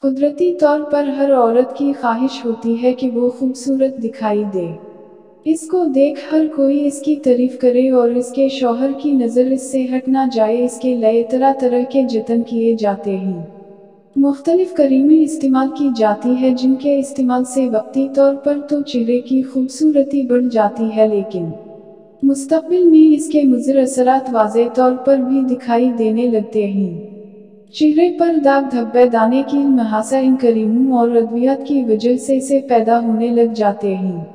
कुदरती तौर पर हर औरत की ख्वाहिश होती है कि वो खूबसूरत दिखाई दे। इसको देख हर कोई इसकी तारीफ करे और इसके शौहर की नज़र इससे हट ना जाए, इसके लिए तरह तरह के जतन किए जाते हैं। मुख्तलिफ क्रीमें इस्तेमाल की जाती है जिनके इस्तेमाल से वक्ती तौर पर तो चेहरे की खूबसूरती बढ़ जाती है, लेकिन मुस्तक़बिल में इसके मुज़र असरात वाज़े तौर पर भी दिखाई देने लगते हैं। चेहरे पर दाग धब्बे, दाने, कील, मुहासा इन क्रीमों और अद्वियात की वजह से पैदा होने लग जाते हैं।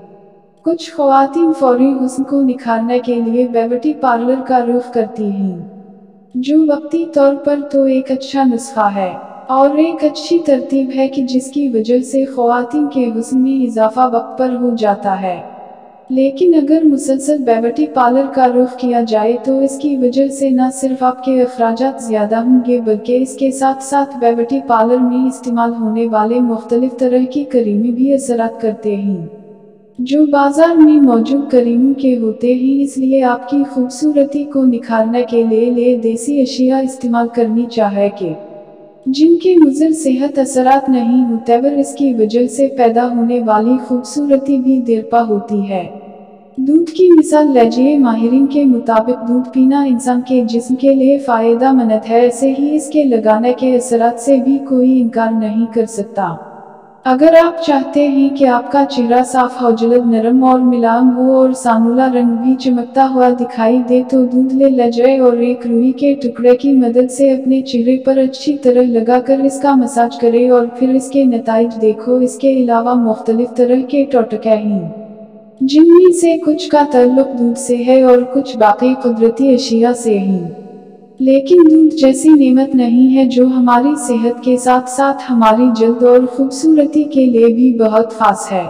कुछ ख़वातीन फौरी हुस्न को निखारने के लिए ब्यूटी पार्लर का रुख करती हैं, जो वक्ती तौर पर तो एक अच्छा नुस्खा है और एक अच्छी तरतीब है कि जिसकी वजह से ख़वातीन के हुस्न में इजाफा वक्त पर हो जाता है। लेकिन अगर मुसलसल ब्यूटी पार्लर का रुख किया जाए तो इसकी वजह से न सिर्फ आपके अखराजात ज़्यादा होंगे बल्कि इसके साथ साथ ब्यूटी पार्लर में इस्तेमाल होने वाले मुख्तलिफ तरह की क्रीमें भी असरात करते हैं, जो बाजार में मौजूद क्रीमों के होते हैं। इसलिए आपकी खूबसूरती को निखारने के लिए देसी अशिया इस्तेमाल करनी चाहिए कि जिनके मुज़र सेहत असरात नहीं होते, पर इसकी वजह से पैदा होने वाली खूबसूरती भी देरपा होती है। दूध की मिसाल लीजिए। माहिरीन के मुताबिक दूध पीना इंसान के जिस्म के लिए फ़ायदेमंद है, ऐसे ही इसके लगाने के असरात से भी कोई इनकार नहीं कर सकता। अगर आप चाहते हैं कि आपका चेहरा साफ हो, जल्द नरम और मुलायम हो और सानुला रंग भी चमकता हुआ दिखाई दे, तो दूध ले लीजिए और एक रुई के टुकड़े की मदद से अपने चेहरे पर अच्छी तरह लगाकर इसका मसाज करें और फिर इसके नताइज देखो। इसके अलावा मुख्तलिफ तरह के टोटके हैं, जिनमें से कुछ का ताल्लुक दूध से है और कुछ बाकी कुदरती अशिया से हैं। लेकिन दूध जैसी नेमत नहीं है जो हमारी सेहत के साथ साथ हमारी जल्द और खूबसूरती के लिए भी बहुत खास है।